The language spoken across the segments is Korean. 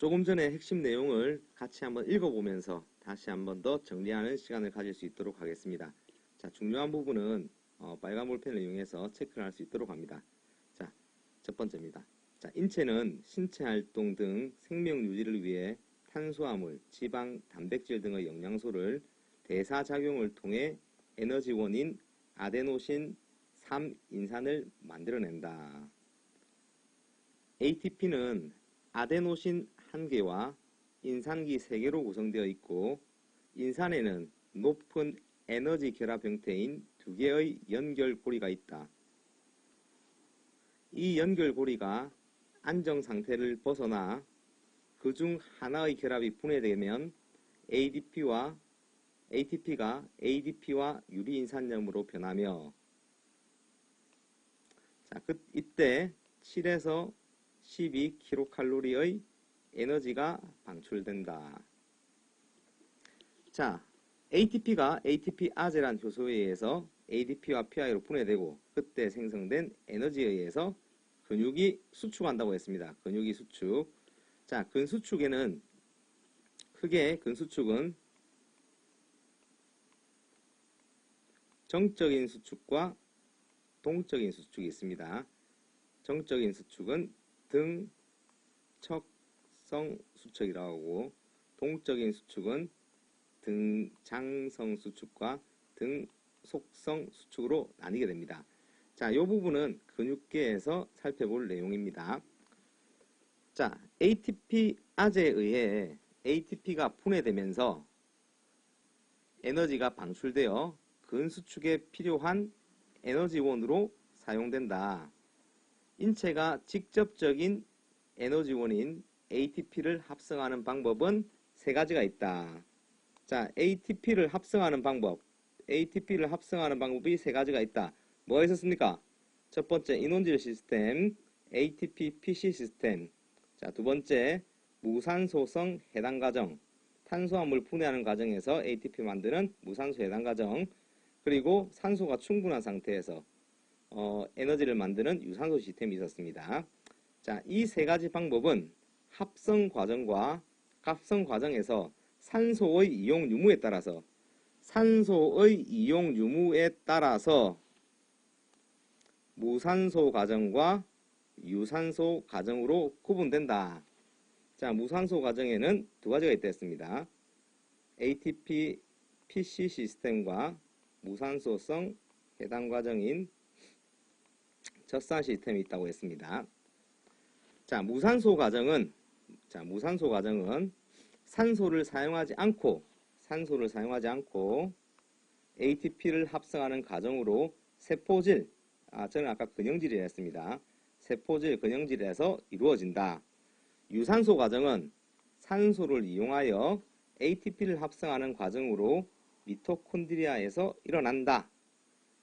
조금 전에 핵심 내용을 같이 한번 읽어보면서 다시 한번 더 정리하는 시간을 가질 수 있도록 하겠습니다. 자, 중요한 부분은 빨간 볼펜을 이용해서 체크를 할 수 있도록 합니다. 자, 첫 번째입니다. 자, 인체는 신체 활동 등 생명 유지를 위해 탄수화물, 지방, 단백질 등의 영양소를 대사작용을 통해 에너지원인 아데노신 3인산을 만들어낸다. ATP는 아데노신 1개와 인산기 3개로 구성되어 있고, 인산에는 높은 에너지 결합 형태인 2개의 연결고리가 있다. 이 연결고리가 안정 상태를 벗어나 그 중 하나의 결합이 분해되면 ATP가 ADP와 유리인산염으로 변하며, 자, 이때 7에서 12kcal의 에너지가 방출된다. 자, ATP가 ATP 아제란 효소에 의해서 ADP와 PI로 분해되고, 그때 생성된 에너지에 의해서 근육이 수축한다고 했습니다. 근육이 수축. 자, 크게 근수축은 정적인 수축과 동적인 수축이 있습니다. 정적인 수축은 등척성 수축이라고 하고, 동적인 수축은 등장성 수축과 등속성 수축으로 나뉘게 됩니다. 자, 이 부분은 근육계에서 살펴볼 내용입니다. 자, ATP 아제에 의해 ATP가 분해되면서 에너지가 방출되어 근수축에 필요한 에너지원으로 사용된다. 인체가 직접적인 에너지원인 ATP를 합성하는 방법은 3가지가 있다. 자, ATP를 합성하는 방법이 3가지가 있다. 뭐가 있었습니까? 첫 번째, 인원질 시스템, ATP-PC 시스템. 자, 두 번째, 무산소성 해당 과정, 탄수화물 분해하는 과정에서 ATP 만드는 무산소 해당 과정, 그리고 산소가 충분한 상태에서 에너지를 만드는 유산소 시스템이 있었습니다. 자, 이 3가지 방법은 합성 과정과 합성 과정에서 산소의 이용 유무에 따라서 무산소 과정과 유산소 과정으로 구분된다. 자, 무산소 과정에는 2가지가 있다 했습니다. ATP PC 시스템과 무산소성 해당 과정인 젖산 시스템이 있다고 했습니다. 자, 무산소 과정은 산소를 사용하지 않고 ATP를 합성하는 과정으로 저는 아까 근형질이라 했습니다. 근형질에서 이루어진다. 유산소 과정은 산소를 이용하여 ATP를 합성하는 과정으로 미토콘드리아에서 일어난다.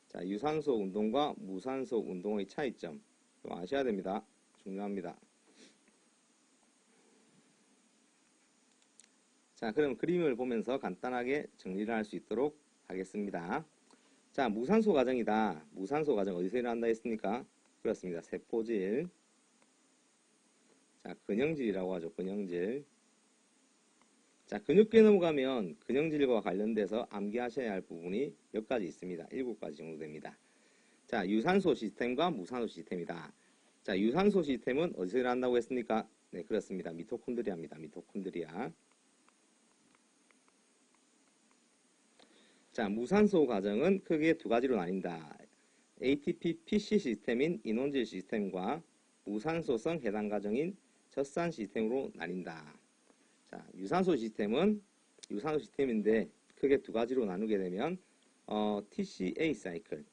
자, 유산소 운동과 무산소 운동의 차이점 좀 아셔야 됩니다. 중요합니다. 자, 그럼 그림을 보면서 간단하게 정리를 할 수 있도록 하겠습니다. 자, 무산소 과정이다. 무산소 과정 어디서 일어난다 했습니까? 그렇습니다. 세포질. 자, 근형질이라고 하죠. 근형질. 자, 근육계 넘어가면 근형질과 관련돼서 암기하셔야 할 부분이 몇 가지 있습니다. 7가지 정도 됩니다. 자, 유산소 시스템과 무산소 시스템이다. 자, 유산소 시스템은 어디서 일어난다고 했습니까? 네, 그렇습니다. 미토콘드리아입니다. 미토콘드리아. 자, 무산소 과정은 크게 2가지로 나뉜다. ATP-PC 시스템인 인원질 시스템과 무산소성 해당 과정인 젖산 시스템으로 나뉜다. 자, 유산소 시스템인데 크게 2가지로 나누게 되면 TCA 사이클,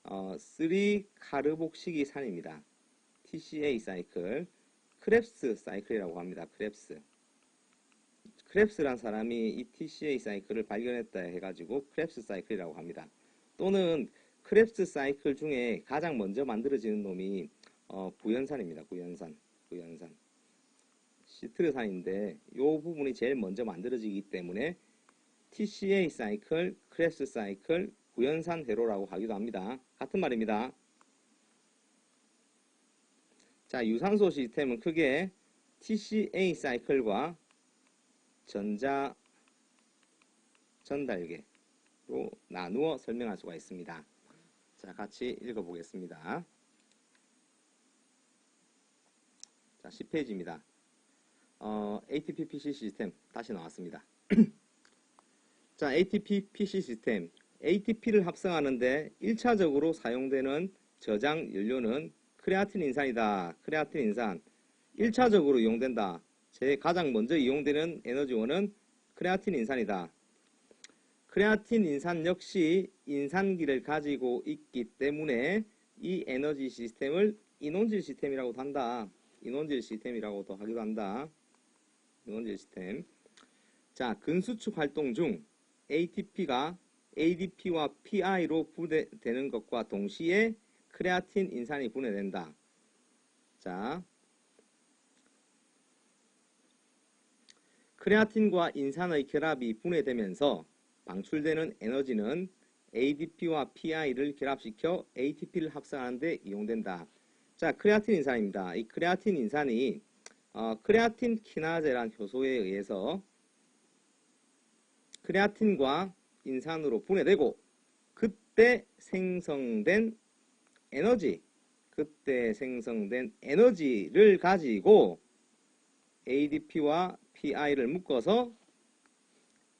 3-카르복식이산입니다. TCA 사이클, 크랩스 사이클이라고 합니다. 크랩스란 사람이 이 TCA 사이클을 발견했다 해가지고 크랩스 사이클이라고 합니다. 또는 크랩스 사이클 중에 가장 먼저 만들어지는 놈이 구연산입니다. 구연산. 시트르산인데 이 부분이 제일 먼저 만들어지기 때문에 TCA 사이클, 크랩스 사이클, 구연산 회로라고 하기도 합니다. 같은 말입니다. 자, 유산소 시스템은 크게 TCA 사이클과 전자 전달계로 나누어 설명할 수가 있습니다. 자, 같이 읽어보겠습니다. 자, 10페이지입니다. ATP PC 시스템 다시 나왔습니다. 자, ATP PC 시스템. ATP를 합성하는데 1차적으로 사용되는 저장 연료는 크레아틴 인산이다. 크레아틴 인산. 1차적으로 이용된다. 가장 먼저 이용되는 에너지원은 크레아틴 인산이다. 크레아틴 인산 역시 인산기를 가지고 있기 때문에 이 에너지 시스템을 인원질 시스템이라고도 한다. 인원질 시스템이라고도 하기도 한다. 인원질 시스템. 자, 근수축 활동 중 ATP가 ADP와 PI로 분해되는 것과 동시에 크레아틴 인산이 분해된다. 자, 크레아틴과 인산의 결합이 분해되면서 방출되는 에너지는 ADP와 PI를 결합시켜 ATP를 합성하는 데 이용된다. 자, 크레아틴 인산입니다. 이 크레아틴 인산이 크레아틴 키나제란 효소에 의해서 크레아틴과 인산으로 분해되고 그때 생성된 에너지를 가지고 ADP와 PI를 묶어서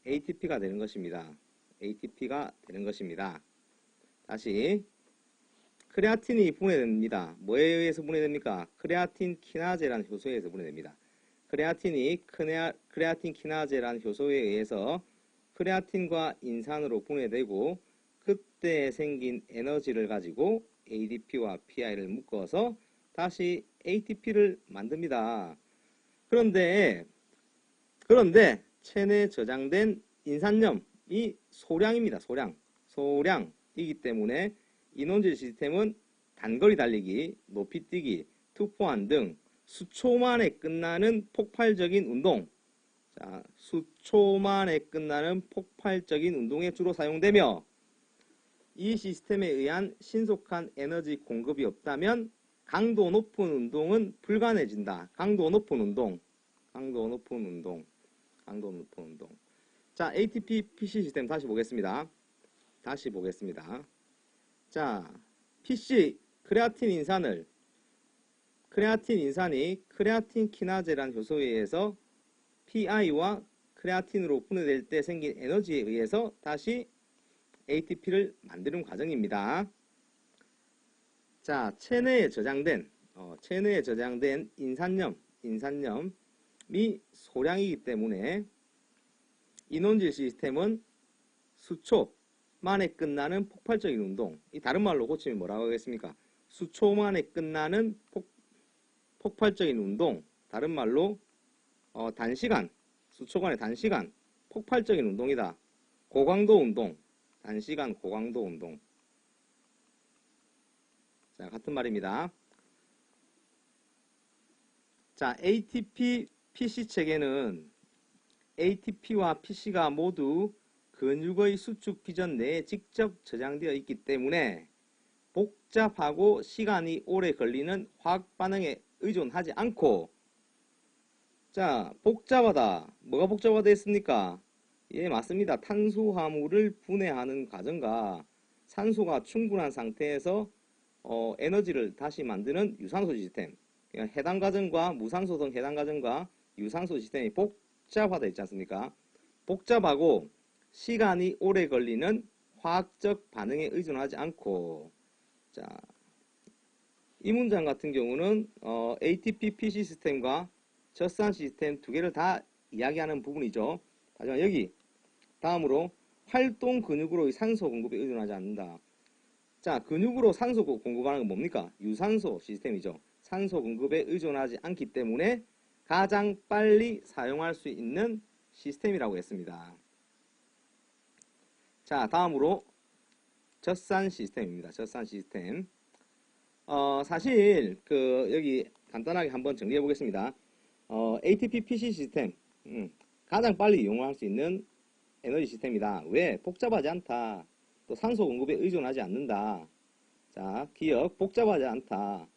ATP가 되는 것입니다. ATP가 되는 것입니다. 다시 크레아틴이 분해됩니다. 뭐에 의해서 분해됩니까? 크레아틴 키나제라는 효소에 의해서 분해됩니다. 크레아틴 키나제라는 효소에 의해서 크레아틴과 인산으로 분해되고 그때 생긴 에너지를 가지고 ADP와 PI를 묶어서 다시 ATP를 만듭니다. 그런데 체내에 저장된 인산염이 소량입니다. 소량이기 때문에 인원질 시스템은 단거리 달리기, 높이뛰기, 투포환 등 수초만에 끝나는 폭발적인 운동, 자, 수초만에 끝나는 폭발적인 운동에 주로 사용되며 이 시스템에 의한 신속한 에너지 공급이 없다면 강도 높은 운동은 불가능해진다. 강도 높은 운동. 자, ATP PC 시스템 다시 보겠습니다. 자, PC 크레아틴 인산이 크레아틴 키나제란 효소에 의해서 PI와 크레아틴으로 분해될 때 생긴 에너지에 의해서 다시 ATP를 만드는 과정입니다. 자, 체내에 저장된 인산염이 소량이기 때문에 인원질 시스템은 수초만에 끝나는 폭발적인 운동. 이 다른 말로 고치면 뭐라고 하겠습니까? 수초만에 끝나는 폭발적인 운동. 다른 말로 수초간의 단시간 폭발적인 운동이다. 고강도 운동. 단시간 고강도 운동. 자, 같은 말입니다. 자, ATP PC 체계는 ATP와 PC가 모두 근육의 수축 기전 내에 직접 저장되어 있기 때문에 복잡하고 시간이 오래 걸리는 화학 반응에 의존하지 않고, 자, 복잡하다. 뭐가 복잡하다 했습니까? 예, 맞습니다. 탄수화물을 분해하는 과정과 산소가 충분한 상태에서 에너지를 다시 만드는 유산소 시스템. 해당 과정과 무산소 등 해당 과정과 유산소 시스템이 복잡하다 있지 않습니까? 복잡하고 시간이 오래 걸리는 화학적 반응에 의존하지 않고, 자, 이 문장 같은 경우는 ATP PC 시스템과 젖산 시스템 두 개를 다 이야기하는 부분이죠. 하지만 여기 다음으로 활동 근육으로의 산소 공급에 의존하지 않는다. 자, 근육으로 산소 공급하는 건 뭡니까? 유산소 시스템이죠. 산소 공급에 의존하지 않기 때문에 가장 빨리 사용할 수 있는 시스템이라고 했습니다. 자, 다음으로 젖산 시스템입니다. 젖산 시스템. 사실 여기 간단하게 한번 정리해 보겠습니다. ATP PC 시스템 가장 빨리 이용할 수 있는 에너지 시스템이다. 왜? 복잡하지 않다. 또 산소 공급에 의존하지 않는다. 자, 기억, 복잡하지 않다.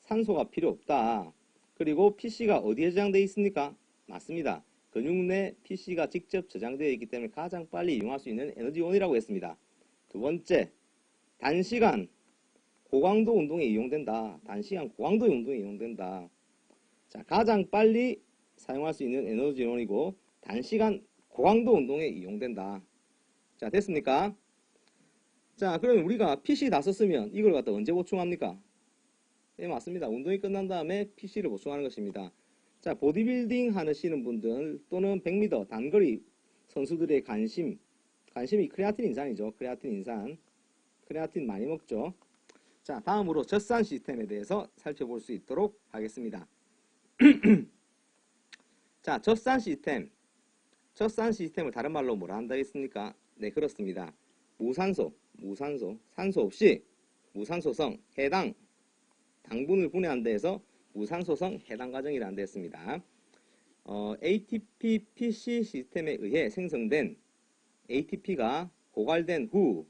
산소가 필요 없다. 그리고 PC가 어디에 저장되어 있습니까? 맞습니다. 근육 내 PC가 직접 저장되어 있기 때문에 가장 빨리 이용할 수 있는 에너지원이라고 했습니다. 두 번째, 단시간 고강도 운동에 이용된다. 단시간 고강도 운동에 이용된다. 자, 가장 빨리 사용할 수 있는 에너지원이고 단시간 고강도 운동에 이용된다. 자, 됐습니까? 자, 그러면 우리가 PC 다 썼으면 이걸 갖다 언제 보충합니까? 네, 맞습니다. 운동이 끝난 다음에 PC를 보충하는 것입니다. 자, 보디빌딩 하시는 분들 또는 100m 단거리 선수들의 관심이 크레아틴 인산이죠. 크레아틴 인산. 크레아틴 많이 먹죠. 자, 다음으로 젖산 시스템에 대해서 살펴볼 수 있도록 하겠습니다. 자, 젖산 시스템. 젖산 시스템을 다른 말로 뭐라 한다 했습니까? 네, 그렇습니다. 무산소, 산소 없이 무산소성, 해당, 당분을 분해한다 해서 무산소성 해당 과정이라는 데 했습니다. ATP PC 시스템에 의해 생성된 ATP가 고갈된 후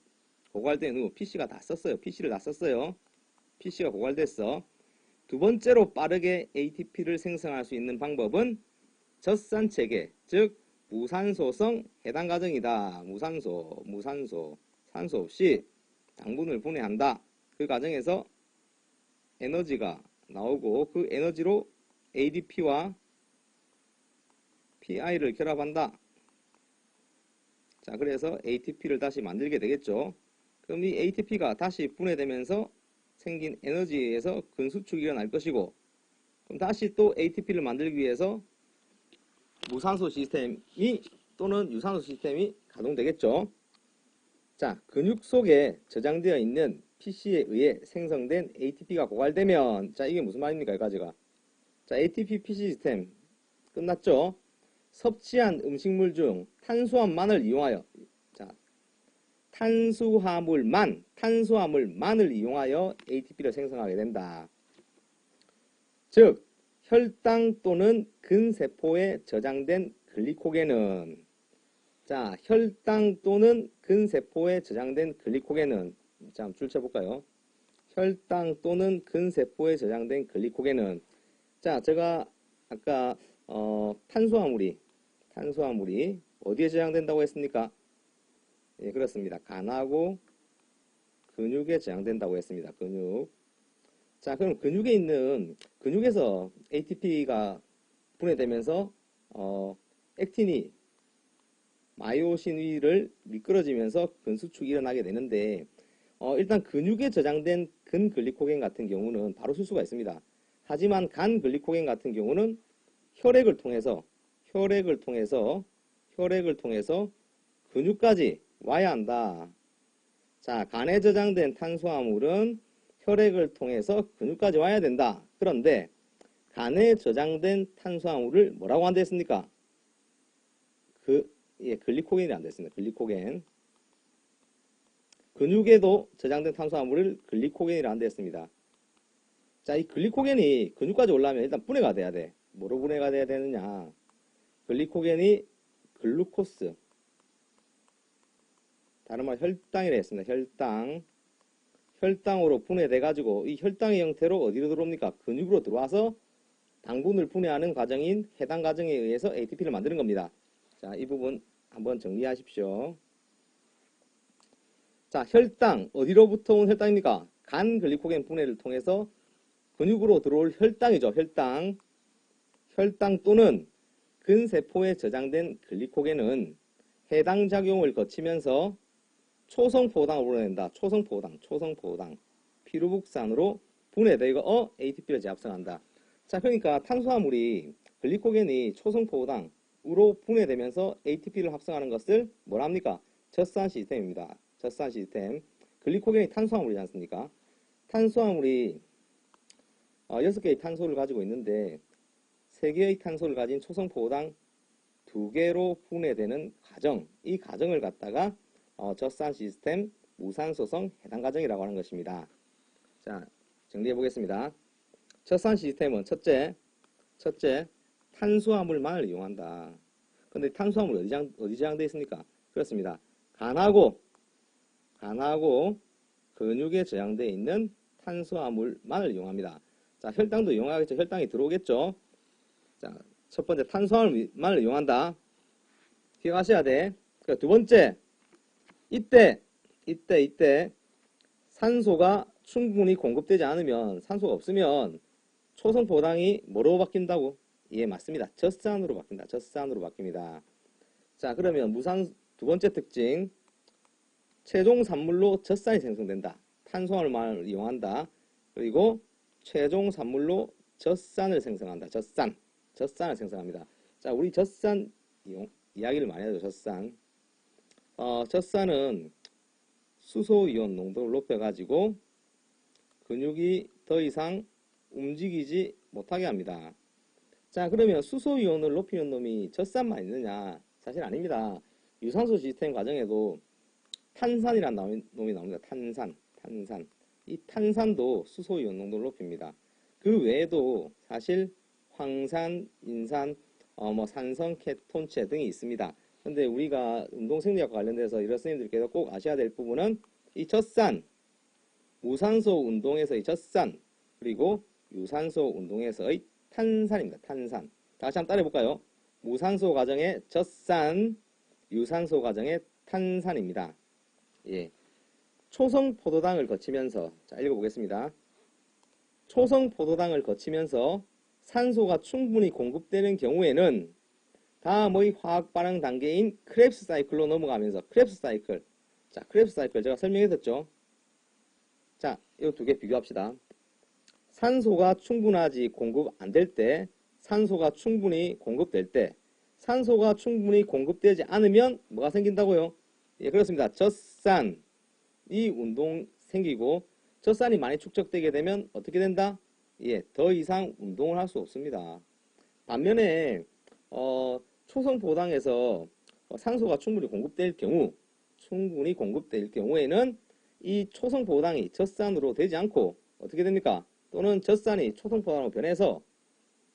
PC가 다 썼어요. PC를 다 썼어요. PC가 고갈됐어. 두 번째로 빠르게 ATP를 생성할 수 있는 방법은 젖산 체계, 즉 무산소성 해당 과정이다. 무산소, 산소 없이 당분을 분해한다. 그 과정에서 에너지가 나오고 그 에너지로 ADP와 PI를 결합한다. 자, 그래서 ATP를 다시 만들게 되겠죠. 그럼 이 ATP가 다시 분해되면서 생긴 에너지에서 근수축이 일어날 것이고, 그럼 다시 또 ATP를 만들기 위해서 무산소 시스템이 또는 유산소 시스템이 가동되겠죠. 자, 근육 속에 저장되어 있는 PC에 의해 생성된 ATP가 고갈되면, 자, 이게 무슨 말입니까, 여기까지가? 자, ATP PC 시스템 끝났죠? 섭취한 음식물 중 탄수화물만을 이용하여, 자, 탄수화물만을 이용하여 ATP를 생성하게 된다. 즉, 혈당 또는 근세포에 저장된 글리코겐은, 자, 혈당 또는 근세포에 저장된 글리코겐은, 자, 한번 줄쳐볼까요? 혈당 또는 근세포에 저장된 글리코겐은, 자, 제가 아까 탄수화물이 어디에 저장된다고 했습니까? 예, 그렇습니다. 간하고 근육에 저장된다고 했습니다. 근육. 자, 그럼 근육에서 ATP가 분해되면서 액틴이 마이오신 위를 미끄러지면서 근수축이 일어나게 되는데, 일단 근육에 저장된 근글리코겐 같은 경우는 바로 쓸 수가 있습니다. 하지만 간글리코겐 같은 경우는 혈액을 통해서 근육까지 와야 한다. 자, 간에 저장된 탄수화물은 혈액을 통해서 근육까지 와야 된다. 그런데 간에 저장된 탄수화물을 뭐라고 한다 했습니까? 글리코겐이 안 됐습니다. 글리코겐. 근육에도 저장된 탄수화물을 글리코겐이라 한다 했습니다. 자, 이 글리코겐이 근육까지 올라오면 일단 분해가 돼야 돼. 뭐로 분해가 돼야 되느냐? 글리코겐이 글루코스, 다른 말 혈당이라 했습니다. 혈당으로 분해돼 가지고 이 혈당의 형태로 어디로 들어옵니까? 근육으로 들어와서 당분을 분해하는 과정인 해당 과정에 의해서 ATP를 만드는 겁니다. 자, 이 부분 한번 정리하십시오. 자, 혈당 어디로부터 온 혈당입니까? 간 글리코겐 분해를 통해서 근육으로 들어올 혈당이죠. 혈당 또는 근세포에 저장된 글리코겐은 해당 작용을 거치면서 초성포당을 불어낸다. 초성포당. 피루북산으로 분해되고 ATP를 재합성한다. 자, 그러니까 탄수화물이 글리코겐이 초성포당으로 분해되면서 ATP를 합성하는 것을 뭐라 합니까? 젖산 시스템입니다. 젖산 시스템. 글리코겐이 탄수화물이지 않습니까? 탄수화물이 6개의 탄소를 가지고 있는데 3개의 탄소를 가진 초성포당 2개로 분해되는 과정, 이 과정을 갖다가 젖산 시스템 무산소성 해당 과정이라고 하는 것입니다. 자, 정리해 보겠습니다. 젖산 시스템은 첫째, 탄수화물만을 이용한다. 근데 탄수화물 어디 저장되어 있습니까? 그렇습니다. 간하고 근육에 저장되어 있는 탄수화물만을 이용합니다. 자, 혈당도 이용하겠죠. 혈당이 들어오겠죠. 자, 첫 번째 탄수화물을 이용한다. 기억하셔야 돼. 두 번째, 이때 산소가 충분히 공급되지 않으면, 산소가 없으면 초성포당이 뭐로 바뀐다고? 예, 맞습니다. 젖산으로 바뀐다. 젖산으로 바뀝니다. 자, 그러면 두 번째 특징, 최종 산물로 젖산이 생성된다. 탄수화물만을 이용한다. 그리고 최종 산물로 젖산을 생성한다. 젖산을 생성합니다. 자, 우리 젖산 이야기를 많이 하죠. 젖산은 수소이온 농도를 높여가지고 근육이 더 이상 움직이지 못하게 합니다. 자, 그러면 수소이온을 높이는 놈이 젖산만 있느냐? 사실 아닙니다. 유산소 시스템 과정에도 탄산이라는 놈이 나옵니다. 탄산. 이 탄산도 수소이온 농도를 높입니다. 그 외에도 사실 황산, 인산, 산성, 케톤체 등이 있습니다. 근데 우리가 운동생리학과 관련돼서 이런 선생님들께서 꼭 아셔야 될 부분은 이 젖산, 무산소 운동에서의 젖산, 그리고 유산소 운동에서의 탄산입니다. 탄산. 다시 한번 따라해볼까요? 무산소 과정의 젖산, 유산소 과정의 탄산입니다. 예. 초성포도당을 거치면서, 자, 읽어보겠습니다. 초성포도당을 거치면서 산소가 충분히 공급되는 경우에는 다음의 화학 반응 단계인 크랩스 사이클로 넘어가면서, 크랩스 사이클. 자, 크랩스 사이클 제가 설명했었죠. 자, 이 두 개 비교합시다. 산소가 충분하지 공급 안 될 때, 산소가 충분히 공급될 때, 산소가 충분히 공급되지 않으면 뭐가 생긴다고요? 예, 그렇습니다. 젖산. 이 운동 생기고, 젖산이 많이 축적되게 되면 어떻게 된다? 예, 더 이상 운동을 할 수 없습니다. 반면에 초성포당에서 산소가 충분히 공급될 경우에는 이 초성포당이 젖산으로 되지 않고 어떻게 됩니까? 또는 젖산이 초성포당으로 변해서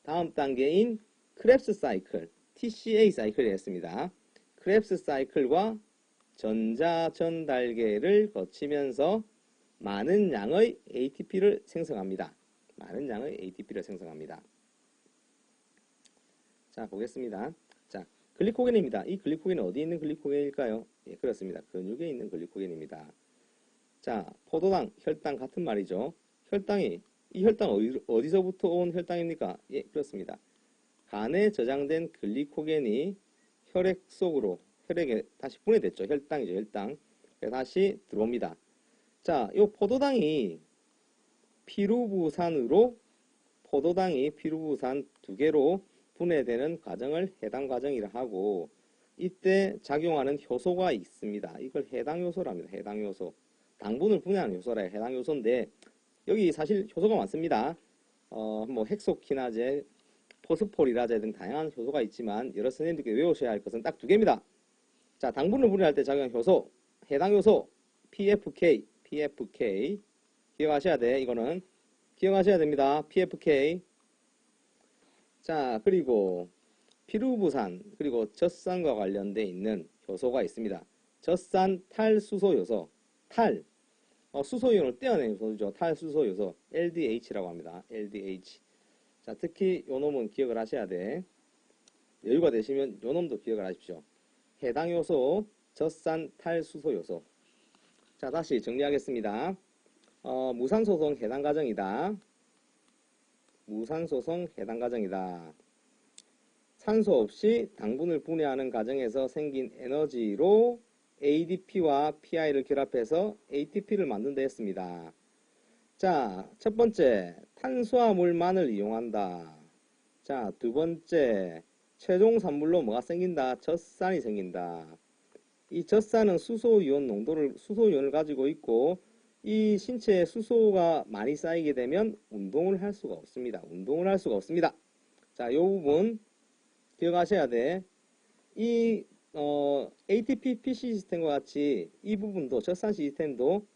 다음 단계인 크랩스 사이클, TCA 사이클이 했습니다. 크랩스 사이클과 전자전달계를 거치면서 많은 양의 ATP를 생성합니다. 자, 보겠습니다. 자, 글리코겐입니다. 이 글리코겐은 어디에 있는 글리코겐일까요? 예, 그렇습니다. 근육에 있는 글리코겐입니다. 자, 포도당, 혈당 같은 말이죠. 이 혈당 어디서부터 온 혈당입니까? 예, 그렇습니다. 간에 저장된 글리코겐이 혈액에 다시 분해됐죠. 혈당이죠, 혈당. 다시 들어옵니다. 자, 이 포도당이 피루부산 두 개로 분해되는 과정을 해당 과정이라 하고, 이때 작용하는 효소가 있습니다. 이걸 해당 요소랍니다. 해당 요소. 당분을 분해하는 요소라 해당 요소인데, 여기 사실 효소가 많습니다. 헥소키나제, 포스포리라제 등 다양한 효소가 있지만 여러 선생님들께 외우셔야 할 것은 딱 두 개입니다. 자, 당분을 분해할 때 작용하는 효소, 해당 요소 PFK 기억하셔야 돼. 이거는 기억하셔야 됩니다. PFK. 자, 그리고 피루부산, 그리고 젖산과 관련돼 있는 효소가 있습니다. 젖산 탈수소 요소, 수소이온을 떼어낸 요소죠. 탈수소 요소, LDH라고 합니다. LDH. 자, 특히 요 놈은 기억을 하셔야 돼. 여유가 되시면 요 놈도 기억을 하십시오. 해당 요소, 젖산 탈수소 요소. 자, 다시 정리하겠습니다. 무산소성 해당 과정이다. 산소 없이 당분을 분해하는 과정에서 생긴 에너지로 ADP와 PI를 결합해서 ATP를 만든다 했습니다. 자, 첫 번째, 탄수화물만을 이용한다. 자, 두 번째, 최종 산물로 뭐가 생긴다? 젖산이 생긴다. 이 젖산은 수소이온을 가지고 있고, 이 신체에 수소가 많이 쌓이게 되면 운동을 할 수가 없습니다. 자, 이 부분 기억하셔야 돼. 이 ATP PC 시스템과 같이 이 부분도 젖산 시스템도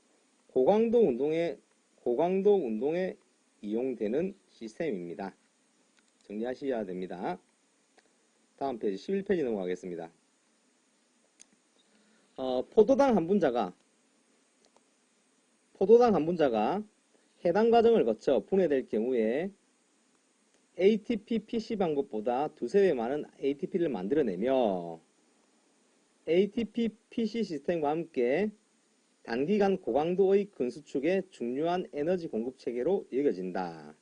고강도 운동에 이용되는 시스템입니다. 정리하셔야 됩니다. 다음 페이지 11페이지 넘어가겠습니다. 포도당 한 분자가 해당 과정을 거쳐 분해될 경우에 ATP PC 방법보다 두세 배 많은 ATP를 만들어내며 ATP PC 시스템과 함께 단기간 고강도의 근수축의 중요한 에너지 공급 체계로 여겨진다.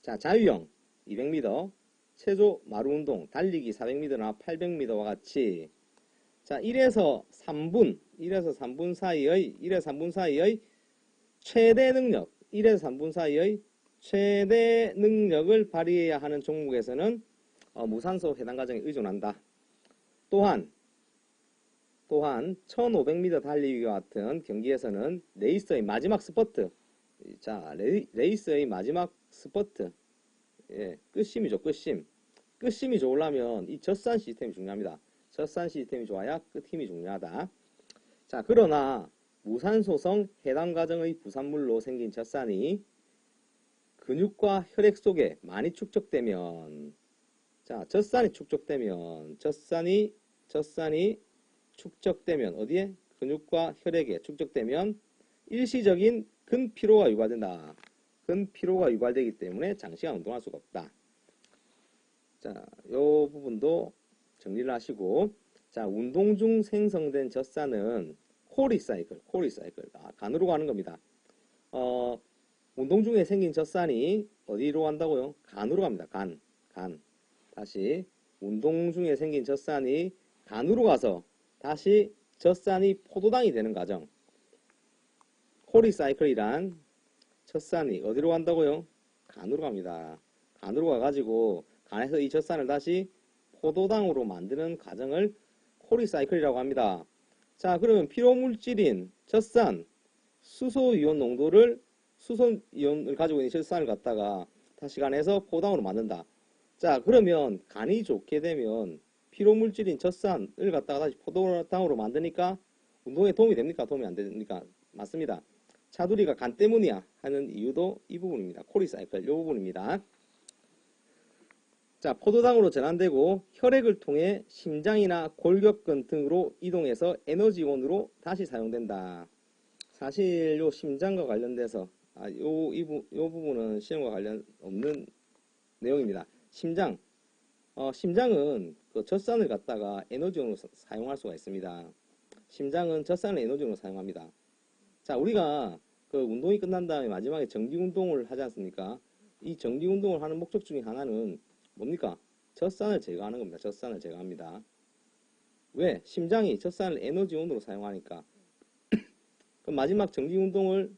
자, 자유형 200m, 체조 마루운동, 달리기 400m나 800m와 같이 자, 1에서 3분 사이의 최대 능력, 1에서 3분 사이의 최대 능력을 발휘해야 하는 종목에서는 무산소 해당 과정에 의존한다. 또한 1500m 달리기와 같은 경기에서는 레이서의 마지막 스퍼트, 자, 레이서의 마지막 스퍼트, 예, 끝심이죠, 끝심. 끝심이 좋으려면 이 젖산 시스템이 중요합니다. 젖산 시스템이 좋아야 끝힘이 중요하다. 자, 그러나 무산소성 해당 과정의 부산물로 생긴 젖산이 근육과 혈액 속에 많이 축적되면, 자, 젖산이 축적되면 어디에? 근육과 혈액에 축적되면 일시적인 근피로가 유발된다. 근피로가 유발되기 때문에 장시간 운동할 수가 없다. 자, 요 부분도 정리를 하시고, 자, 운동 중 생성된 젖산은 코리사이클. 간으로 가는 겁니다. 운동 중에 생긴 젖산이 어디로 간다고요? 간으로 갑니다. 간. 다시 운동 중에 생긴 젖산이 간으로 가서 다시 젖산이 포도당이 되는 과정. 코리사이클이란 젖산이 어디로 간다고요? 간으로 갑니다. 간으로 가가지고 간에서 이 젖산을 다시 포도당으로 만드는 과정을 코리사이클이라고 합니다. 자, 그러면 피로물질인 젖산, 수소이온을 가지고 있는 젖산을 갖다가 다시 간에서 포도당으로 만든다. 자, 그러면 간이 좋게 되면 피로물질인 젖산을 갖다가 다시 포도당으로 만드니까 운동에 도움이 됩니까? 도움이 안 됩니까? 맞습니다. 차두리가 간 때문이야 하는 이유도 이 부분입니다. 코리사이클 이 부분입니다. 자, 포도당으로 전환되고 혈액을 통해 심장이나 골격근 등으로 이동해서 에너지원으로 다시 사용된다. 사실 요 심장과 관련돼서 요 부분은 시험과 관련 없는 내용입니다. 심장은 그 젖산을 갖다가 에너지원으로 사용할 수가 있습니다. 심장은 젖산을 에너지원으로 사용합니다. 자, 우리가 그 운동이 끝난 다음에 마지막에 정기운동을 하지 않습니까? 이 정기운동을 하는 목적 중에 하나는 뭡니까? 젖산을 제거하는 겁니다. 젖산을 제거합니다. 왜? 심장이 젖산을 에너지원으로 사용하니까. 그럼 마지막 정기운동을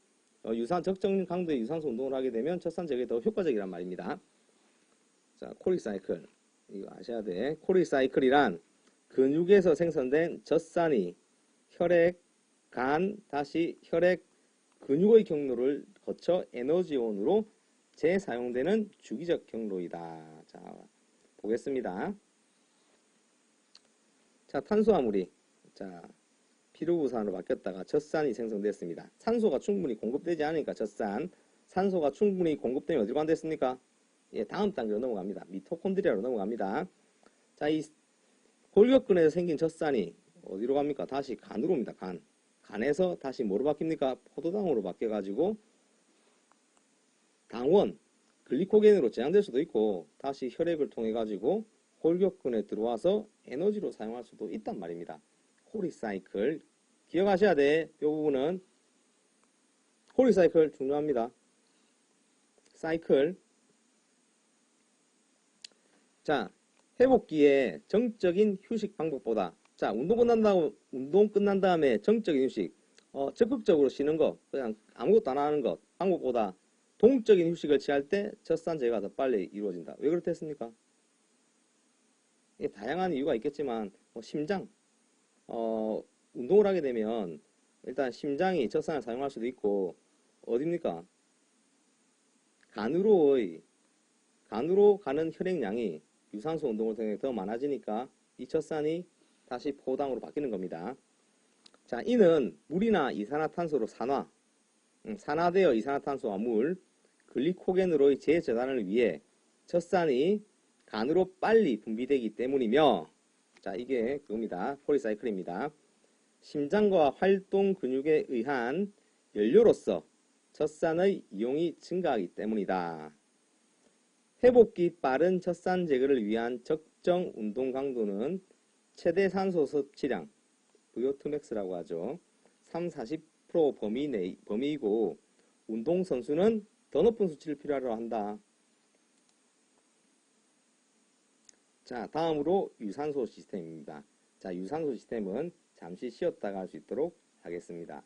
적정 강도의 유산소 운동을 하게 되면 젖산 제거에 더 효과적이란 말입니다. 자, 코리사이클 이거 아셔야 돼. 코리사이클이란 근육에서 생성된 젖산이 혈액, 간, 다시 혈액, 근육의 경로를 거쳐 에너지원으로 재사용되는 주기적 경로이다. 자, 보겠습니다. 자, 탄수화물이 피로부산으로 바뀌었다가 젖산이 생성됐습니다. 산소가 충분히 공급되지 않으니까 산소가 충분히 공급되면 어디로 간댔습니까? 예, 다음 단계로 넘어갑니다. 미토콘드리아로 넘어갑니다. 자, 이 골격근에서 생긴 젖산이 어디로 갑니까? 다시 간으로 옵니다. 간에서 다시 뭐로 바뀝니까? 포도당으로 바뀌어가지고 당원, 글리코겐으로 저장될 수도 있고 다시 혈액을 통해 가지고 골격근에 들어와서 에너지로 사용할 수도 있단 말입니다. 코리사이클 기억하셔야 돼. 이 부분은 코리사이클 중요합니다. 사이클. 자, 회복기에 정적인 휴식 방법보다 자, 운동 끝난 다음에 정적인 휴식, 적극적으로 쉬는 것, 그냥 아무것도 안 하는 것 방법보다 동적인 휴식을 취할 때 젖산 제거가 더 빨리 이루어진다. 왜 그렇겠습니까? 다양한 이유가 있겠지만 심장, 운동을 하게 되면 일단 심장이 젖산을 사용할 수도 있고 어딥니까? 간으로 가는 혈액량이 유산소 운동을 통해 더 많아지니까 이 젖산이 다시 포도당으로 바뀌는 겁니다. 자, 이는 물이나 이산화탄소로 산화되어 이산화탄소와 물, 글리코겐으로의 재저단을 위해 젖산이 간으로 빨리 분비되기 때문이며, 자, 이게 그겁니다. 코리사이클입니다. 심장과 활동 근육에 의한 연료로서 젖산의 이용이 증가하기 때문이다. 회복기 빠른 젖산 제거를 위한 적정 운동 강도는 최대 산소 섭취량 VO2max라고 하죠. 30-40% 범위이고 운동선수는 더 높은 수치를 필요로 한다. 자, 다음으로 유산소 시스템입니다. 자, 유산소 시스템은 잠시 쉬었다가 할 수 있도록 하겠습니다.